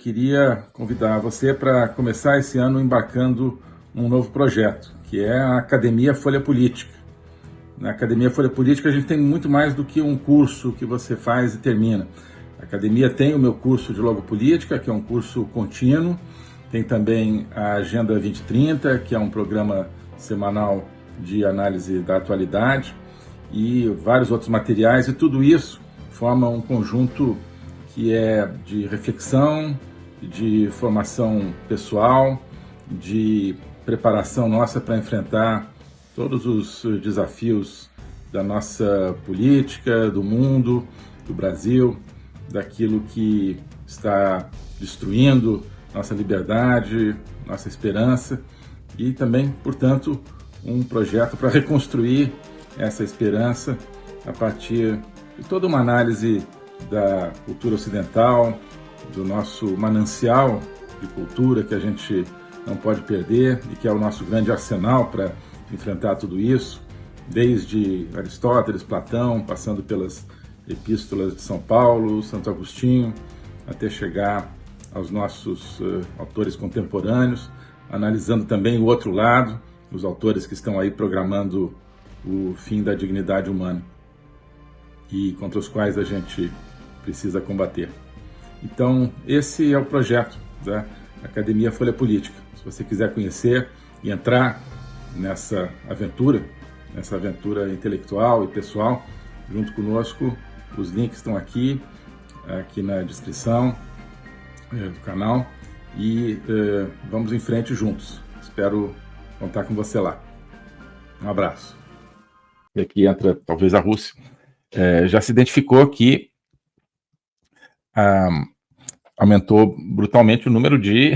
Queria convidar você para começar esse ano embarcando um novo projeto, que é a Academia Folha Política. Na Academia Folha Política a gente tem muito mais do que um curso que você faz e termina. A Academia tem o meu curso de Logopolítica, que é um curso contínuo, tem também a Agenda 2030, que é um programa semanal de análise da atualidade, e vários outros materiais, e tudo isso forma um conjunto que é de reflexão, de formação pessoal, de preparação nossa para enfrentar todos os desafios da nossa política, do mundo, do Brasil, daquilo que está destruindo nossa liberdade, nossa esperança e também, portanto, um projeto para reconstruir essa esperança a partir de toda uma análise da cultura ocidental, do nosso manancial de cultura que a gente não pode perder e que é o nosso grande arsenal para enfrentar tudo isso, desde Aristóteles, Platão, passando pelas epístolas de São Paulo, Santo Agostinho, até chegar aos nossos autores contemporâneos, analisando também o outro lado, os autores que estão aí programando o fim da dignidade humana e contra os quais a gente precisa combater. Então, esse é o projeto da Academia Folha Política. Se você quiser conhecer e entrar nessa aventura intelectual e pessoal, junto conosco, os links estão aqui na descrição do canal e vamos em frente juntos. Espero contar com você lá. Um abraço. E aqui entra talvez a Rússia. Já se identificou que aumentou brutalmente o número de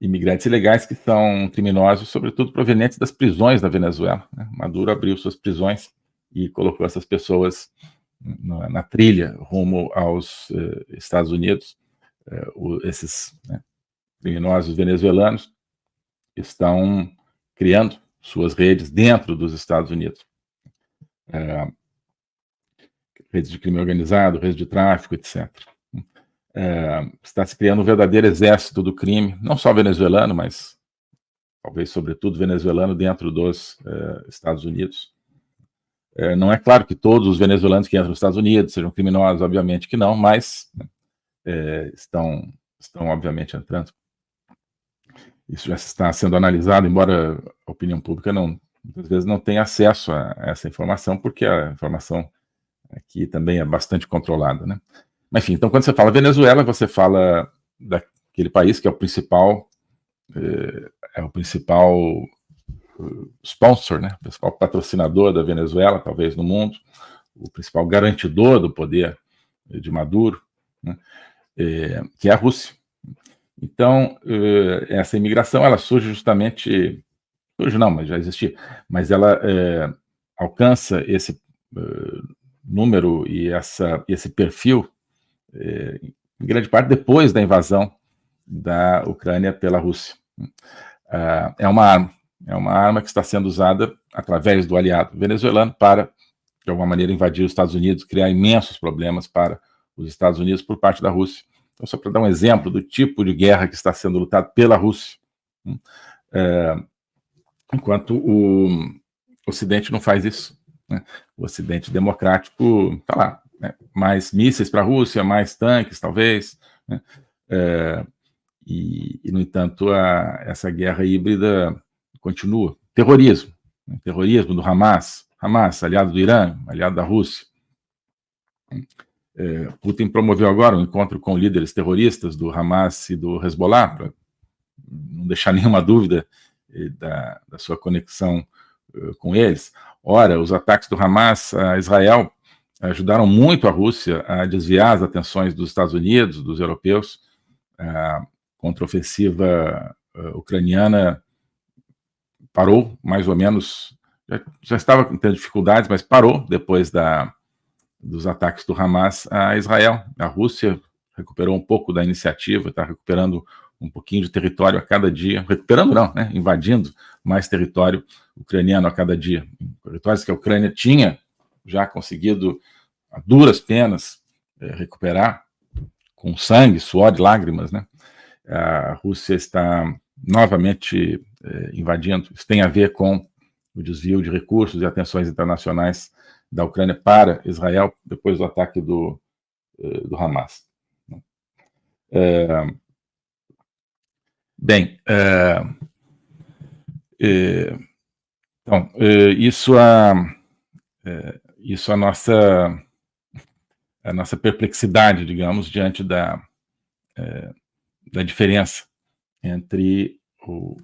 imigrantes ilegais que são criminosos, sobretudo provenientes das prisões da Venezuela. Maduro abriu suas prisões e colocou essas pessoas na trilha rumo aos Estados Unidos. Esses criminosos venezuelanos estão criando suas redes dentro dos Estados Unidos. Redes de crime organizado, redes de tráfico, etc. Está se criando um verdadeiro exército do crime, não só venezuelano, mas talvez sobretudo venezuelano dentro dos Estados Unidos. Não é claro que todos os venezuelanos que entram nos Estados Unidos sejam criminosos, obviamente que não, mas estão obviamente entrando. Isso já está sendo analisado, embora a opinião pública muitas vezes não tenha acesso a essa informação, porque a informação aqui também é bastante controlada, né? Mas, enfim, então quando você fala Venezuela, você fala daquele país que é o principal sponsor, né? O principal patrocinador da Venezuela, talvez no mundo, o principal garantidor do poder de Maduro, né? Que é a Rússia. Então, essa imigração, ela surge justamente, surge não, mas já existia, mas ela alcança esse número e esse perfil, em grande parte, depois da invasão da Ucrânia pela Rússia. É uma arma que está sendo usada através do aliado venezuelano para, de alguma maneira, invadir os Estados Unidos, criar imensos problemas para os Estados Unidos por parte da Rússia. Então, só para dar um exemplo do tipo de guerra que está sendo lutado pela Rússia, enquanto o Ocidente não faz isso, né? O Ocidente democrático está lá, né? Mais mísseis para a Rússia, mais tanques, talvez, né? No entanto, essa guerra híbrida continua. Terrorismo, né? Terrorismo do Hamas, aliado do Irã, aliado da Rússia. Putin promoveu agora um encontro com líderes terroristas do Hamas e do Hezbollah, para não deixar nenhuma dúvida da sua conexão com eles. Ora, os ataques do Hamas a Israel ajudaram muito a Rússia a desviar as atenções dos Estados Unidos, dos europeus, contra a ofensiva ucraniana. Parou, mais ou menos, já estava tendo dificuldades, mas parou depois dos ataques do Hamas a Israel. A Rússia recuperou um pouco da iniciativa, está recuperando um pouquinho de território a cada dia, recuperando não, né? Invadindo mais território ucraniano a cada dia. Territórios que a Ucrânia tinha já conseguido, a duras penas, recuperar, com sangue, suor e lágrimas, né? A Rússia está novamente invadindo. Isso tem a ver com o desvio de recursos e atenções internacionais da Ucrânia para Israel depois do ataque do Hamas. Bem, então, isso a nossa perplexidade, digamos, diante da diferença entre o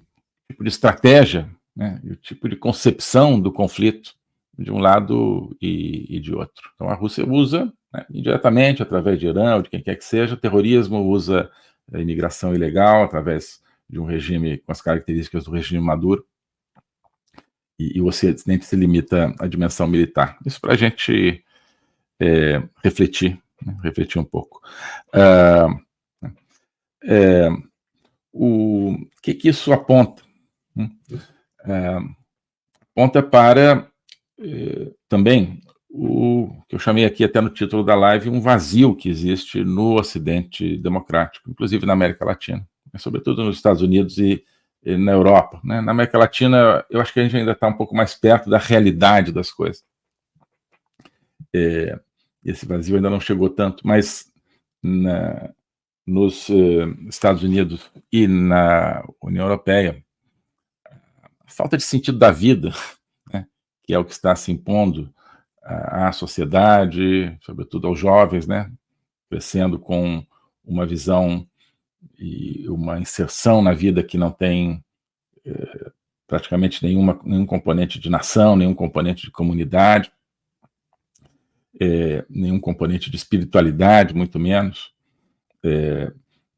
tipo de estratégia, né, e o tipo de concepção do conflito de um lado e de outro. Então a Rússia usa, né, indiretamente, através de Irã ou de quem quer que seja, terrorismo, usa a imigração ilegal através de um regime com as características do regime Maduro, e o Ocidente se limita à dimensão militar. Isso para a gente refletir um pouco. O que isso aponta? Aponta para também o que eu chamei aqui até no título da live, um vazio que existe no Ocidente democrático, inclusive na América Latina, sobretudo nos Estados Unidos e na Europa, né? Na América Latina, eu acho que a gente ainda está um pouco mais perto da realidade das coisas. Esse vazio ainda não chegou tanto, mas nos Estados Unidos e na União Europeia, a falta de sentido da vida, né, que é o que está se impondo à sociedade, sobretudo aos jovens, né, crescendo com uma visão e uma inserção na vida que não tem praticamente nenhum componente de nação, nenhum componente de comunidade, nenhum componente de espiritualidade, muito menos,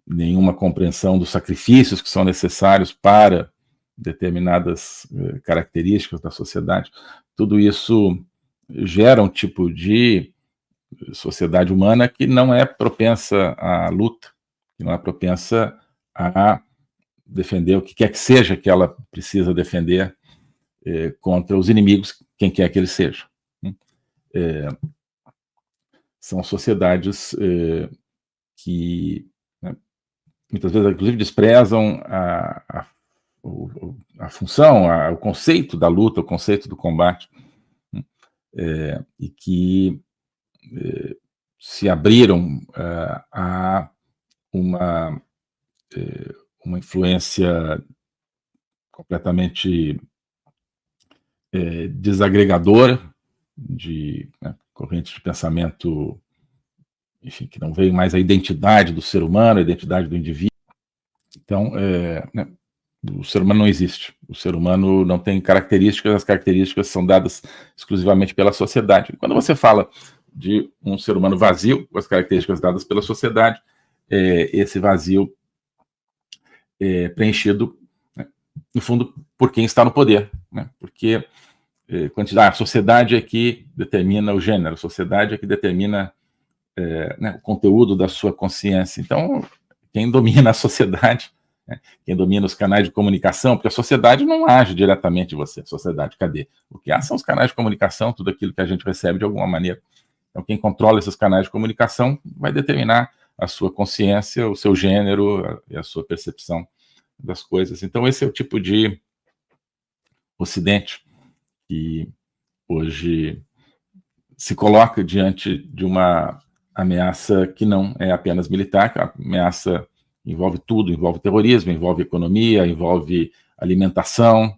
nenhuma compreensão dos sacrifícios que são necessários para determinadas características da sociedade. Tudo isso gera um tipo de sociedade humana que não é propensa à luta, que não é propensa a defender o que quer que seja que ela precisa defender contra os inimigos, quem quer que eles sejam. São sociedades que, né, muitas vezes, inclusive, desprezam a função, o conceito da luta, o conceito do combate, e que se abriram a uma influência completamente desagregadora de correntes de pensamento, enfim, que não veio mais a identidade do ser humano, a identidade do indivíduo. Então, o ser humano não existe. O ser humano não tem características, as características são dadas exclusivamente pela sociedade. E quando você fala de um ser humano vazio, com as características dadas pela sociedade, esse vazio é preenchido, né, no fundo, por quem está no poder, né? Porque a sociedade é que determina o gênero, a sociedade é que determina né, o conteúdo da sua consciência. Então, quem domina a sociedade, né, quem domina os canais de comunicação, porque a sociedade não age diretamente em você. A sociedade, cadê? O que há são os canais de comunicação, tudo aquilo que a gente recebe de alguma maneira. Então, quem controla esses canais de comunicação vai determinar a sua consciência, o seu gênero e a sua percepção das coisas. Então, esse é o tipo de Ocidente que hoje se coloca diante de uma ameaça que não é apenas militar, que a ameaça envolve tudo, envolve terrorismo, envolve economia, envolve alimentação.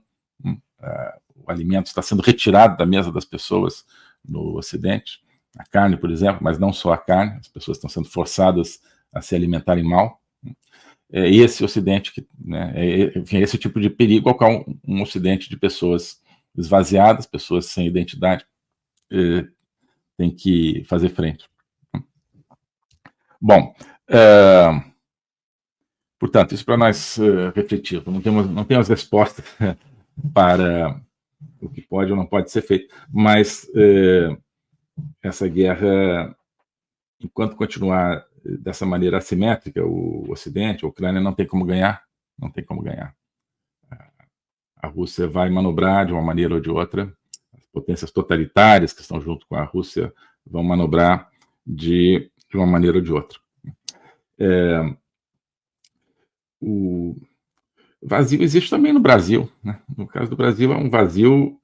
O alimento está sendo retirado da mesa das pessoas no Ocidente, a carne, por exemplo, mas não só a carne, as pessoas estão sendo forçadas a se alimentarem mal. É esse Ocidente, enfim, esse tipo de perigo ao qual um Ocidente de pessoas esvaziadas, pessoas sem identidade, tem que fazer frente. Bom, portanto, isso para nós refletirmos. Não temos resposta para o que pode ou não pode ser feito, mas essa guerra, enquanto continuar dessa maneira assimétrica, o Ocidente, a Ucrânia, não tem como ganhar, não tem como ganhar. A Rússia vai manobrar de uma maneira ou de outra, as potências totalitárias que estão junto com a Rússia vão manobrar de uma maneira ou de outra. O vazio existe também no Brasil, né? No caso do Brasil, é um vazio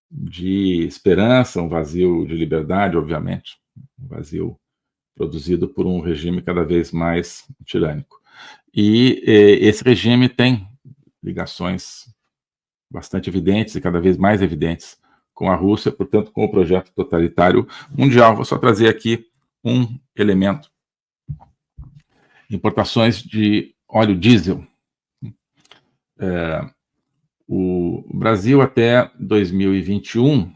de esperança, um vazio de liberdade, obviamente, um vazio produzido por um regime cada vez mais tirânico. E esse regime tem ligações bastante evidentes e cada vez mais evidentes com a Rússia, portanto, com o projeto totalitário mundial. Vou só trazer aqui um elemento: importações de óleo diesel. O Brasil, até 2021,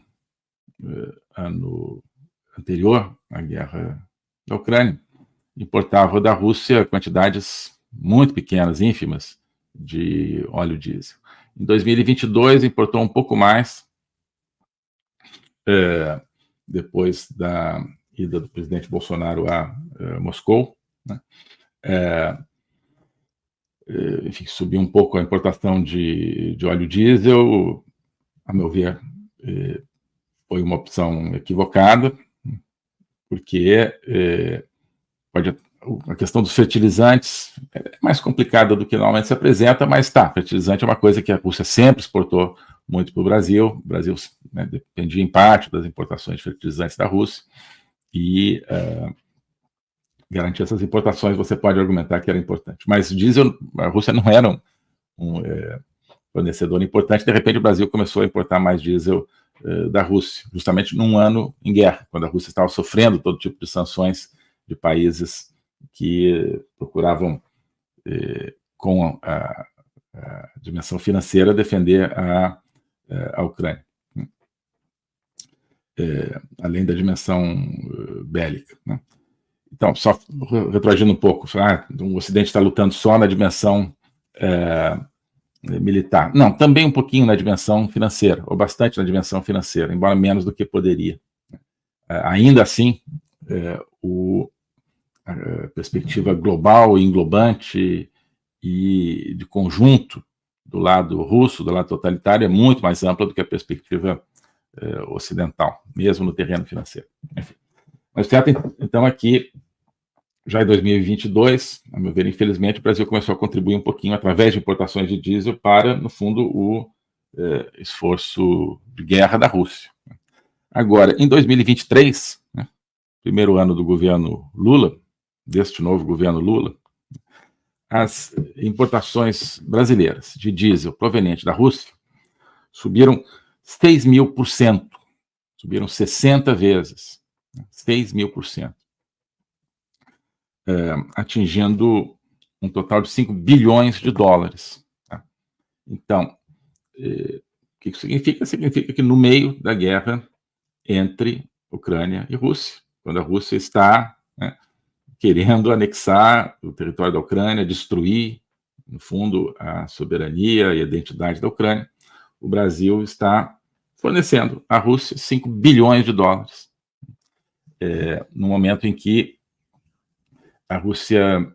ano anterior à guerra da Ucrânia, importava da Rússia quantidades muito pequenas, ínfimas, de óleo diesel. Em 2022, importou um pouco mais, depois da ida do presidente Bolsonaro a Moscou, né? Enfim, subiu um pouco a importação de óleo diesel. A meu ver, foi uma opção equivocada, porque a questão dos fertilizantes é mais complicada do que normalmente se apresenta, mas fertilizante é uma coisa que a Rússia sempre exportou muito para o Brasil. O Brasil, né, dependia em parte das importações de fertilizantes da Rússia, e garantir essas importações, você pode argumentar que era importante. Mas o diesel, a Rússia não era um fornecedor importante. De repente, o Brasil começou a importar mais diesel da Rússia, justamente num ano em guerra, quando a Rússia estava sofrendo todo tipo de sanções de países que procuravam, com a dimensão financeira, defender a Ucrânia, além da dimensão bélica, né? Então, só retroagindo um pouco, o Ocidente está lutando só na dimensão militar. Não, também um pouquinho na dimensão financeira, ou bastante na dimensão financeira, embora menos do que poderia. Ainda assim, a perspectiva global e englobante e de conjunto do lado russo, do lado totalitário, é muito mais ampla do que a perspectiva ocidental, mesmo no terreno financeiro. Enfim. Mas o certo, então, é que já em 2022, a meu ver, infelizmente, o Brasil começou a contribuir um pouquinho através de importações de diesel para, no fundo, o esforço de guerra da Rússia. Agora, em 2023, né, primeiro ano do governo Lula, deste novo governo Lula, as importações brasileiras de diesel proveniente da Rússia subiram 6.000%, subiram 60 vezes, 6.000%, atingindo um total de 5 bilhões de dólares. Tá? Então, o que isso significa? Significa que no meio da guerra entre Ucrânia e Rússia, quando a Rússia está, né, querendo anexar o território da Ucrânia, destruir, no fundo, a soberania e a identidade da Ucrânia, o Brasil está fornecendo à Rússia 5 bilhões de dólares, no momento em que a Rússia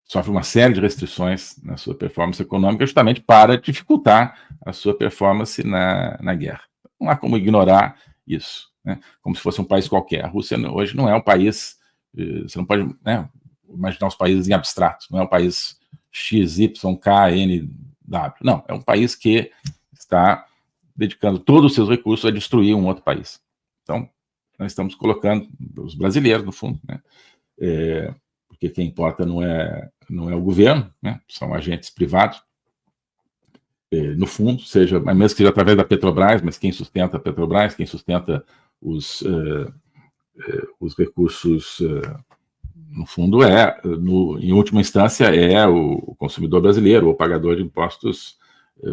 sofre uma série de restrições na sua performance econômica, justamente para dificultar a sua performance na guerra. Não há como ignorar isso, né? Como se fosse um país qualquer. A Rússia hoje não é um país, você não pode, né, imaginar os países em abstrato, não é um país X, Y, K, N, W. Não, é um país que está dedicando todos os seus recursos a destruir um outro país. Então, nós estamos colocando os brasileiros, no fundo, né? Porque quem importa não é o governo, né? São agentes privados, no fundo, mesmo que seja através da Petrobras, mas quem sustenta a Petrobras, quem sustenta os recursos, no fundo, em última instância, é o consumidor brasileiro, o pagador de impostos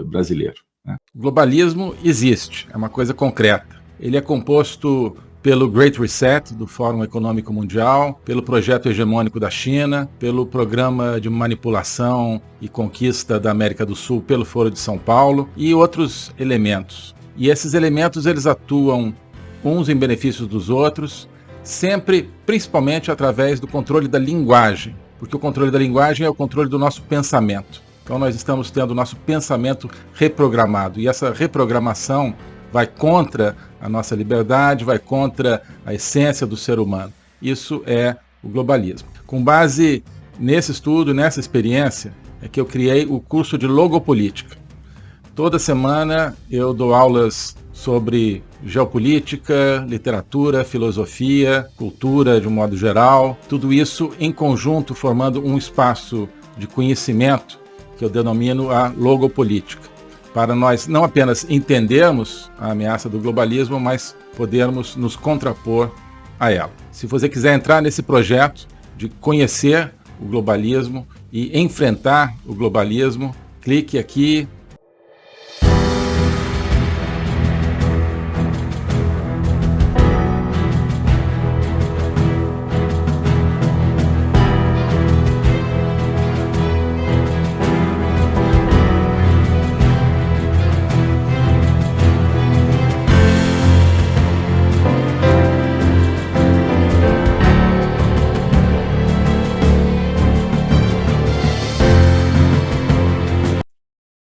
brasileiro, né? O globalismo existe, é uma coisa concreta. Ele é composto pelo Great Reset do Fórum Econômico Mundial, pelo projeto hegemônico da China, pelo programa de manipulação e conquista da América do Sul pelo Foro de São Paulo e outros elementos. E esses elementos, eles atuam uns em benefício dos outros, sempre, principalmente através do controle da linguagem, porque o controle da linguagem é o controle do nosso pensamento. Então nós estamos tendo o nosso pensamento reprogramado, e essa reprogramação vai contra a nossa liberdade, vai contra a essência do ser humano. Isso é o globalismo. Com base nesse estudo, nessa experiência, é que eu criei o curso de Logopolítica. Toda semana eu dou aulas sobre geopolítica, literatura, filosofia, cultura de um modo geral, tudo isso em conjunto formando um espaço de conhecimento que eu denomino a logopolítica, para nós não apenas entendermos a ameaça do globalismo, mas podermos nos contrapor a ela. Se você quiser entrar nesse projeto de conhecer o globalismo e enfrentar o globalismo, clique aqui.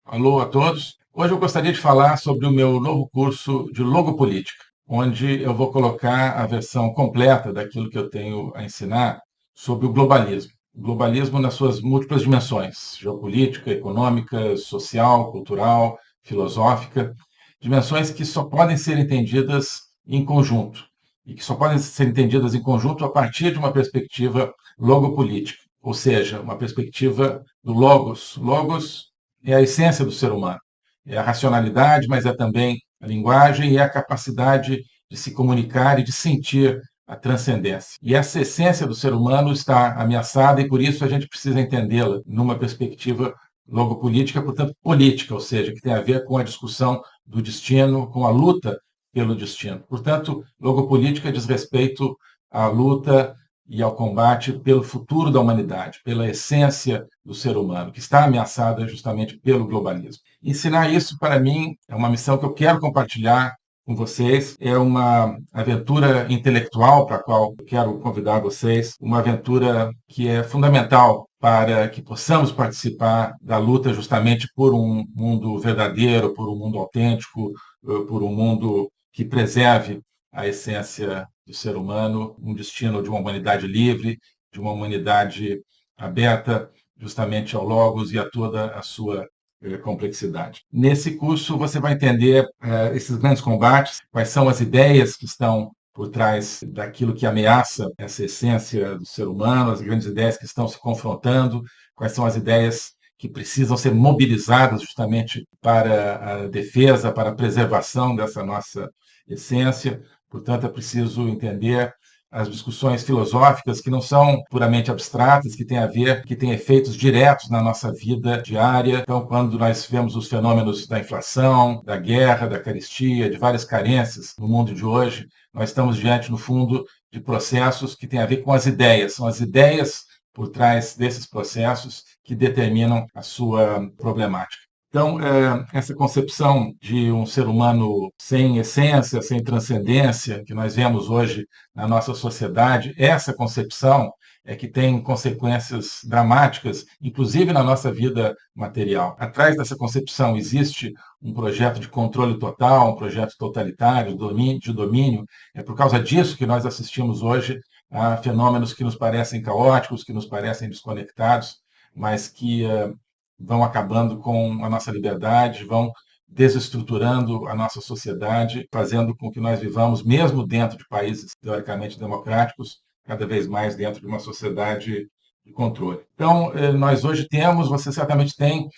Alô a todos. Hoje eu gostaria de falar sobre o meu novo curso de Logopolítica, onde eu vou colocar a versão completa daquilo que eu tenho a ensinar sobre o globalismo. O globalismo nas suas múltiplas dimensões: geopolítica, econômica, social, cultural, filosófica, dimensões que só podem ser entendidas em conjunto, e que só podem ser entendidas em conjunto a partir de uma perspectiva logopolítica, ou seja, uma perspectiva do logos. Logos é a essência do ser humano. É a racionalidade, mas é também a linguagem e a capacidade de se comunicar e de sentir a transcendência. E essa essência do ser humano está ameaçada e, por isso, a gente precisa entendê-la numa perspectiva logopolítica, portanto, política, ou seja, que tem a ver com a discussão do destino, com a luta pelo destino. Portanto, logopolítica diz respeito à luta e ao combate pelo futuro da humanidade, pela essência do ser humano, que está ameaçada justamente pelo globalismo. Ensinar isso, para mim, é uma missão que eu quero compartilhar com vocês. É uma aventura intelectual para a qual eu quero convidar vocês, uma aventura que é fundamental para que possamos participar da luta justamente por um mundo verdadeiro, por um mundo autêntico, por um mundo que preserve a essência do ser humano, um destino de uma humanidade livre, de uma humanidade aberta justamente ao Logos e a toda a sua complexidade. Nesse curso você vai entender esses grandes combates, quais são as ideias que estão por trás daquilo que ameaça essa essência do ser humano, as grandes ideias que estão se confrontando, quais são as ideias que precisam ser mobilizadas justamente para a defesa, para a preservação dessa nossa essência. Portanto, é preciso entender as discussões filosóficas que não são puramente abstratas, que têm a ver, que têm efeitos diretos na nossa vida diária. Então, quando nós vemos os fenômenos da inflação, da guerra, da carestia, de várias carências no mundo de hoje, nós estamos diante, no fundo, de processos que têm a ver com as ideias. São as ideias por trás desses processos que determinam a sua problemática. Então, essa concepção de um ser humano sem essência, sem transcendência, que nós vemos hoje na nossa sociedade, essa concepção é que tem consequências dramáticas, inclusive na nossa vida material. Atrás dessa concepção existe um projeto de controle total, um projeto totalitário, de domínio. É por causa disso que nós assistimos hoje a fenômenos que nos parecem caóticos, que nos parecem desconectados, mas que vão acabando com a nossa liberdade, vão desestruturando a nossa sociedade, fazendo com que nós vivamos, mesmo dentro de países teoricamente democráticos, cada vez mais dentro de uma sociedade de controle. Então, nós hoje temos, você certamente tem,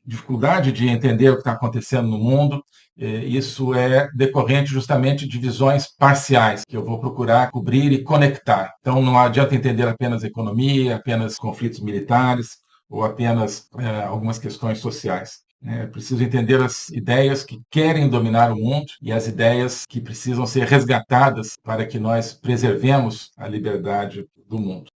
dificuldade de entender o que está acontecendo no mundo. Isso é decorrente justamente de visões parciais, que eu vou procurar cobrir e conectar. Então, não adianta entender apenas a economia, apenas conflitos militares, ou apenas algumas questões sociais. É preciso entender as ideias que querem dominar o mundo e as ideias que precisam ser resgatadas para que nós preservemos a liberdade do mundo.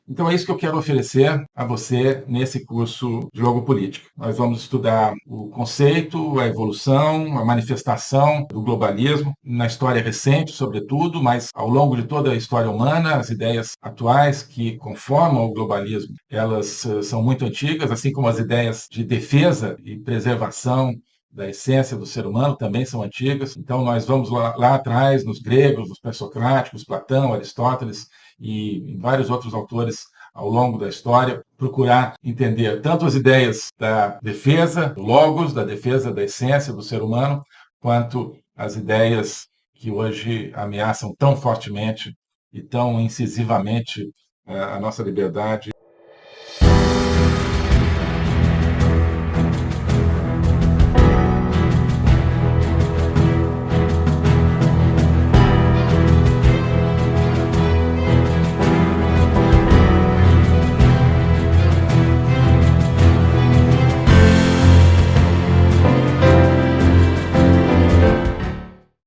Então é isso que eu quero oferecer a você nesse curso de Logopolítica. Nós vamos estudar o conceito, a evolução, a manifestação do globalismo na história recente, sobretudo, mas ao longo de toda a história humana, as ideias atuais que conformam o globalismo, elas são muito antigas, assim como as ideias de defesa e preservação da essência do ser humano também são antigas. Então nós vamos lá atrás, nos gregos, nos pré-socráticos, Platão, Aristóteles, e vários outros autores ao longo da história, procurar entender tanto as ideias da defesa do logos, da defesa da essência do ser humano, quanto as ideias que hoje ameaçam tão fortemente e tão incisivamente a nossa liberdade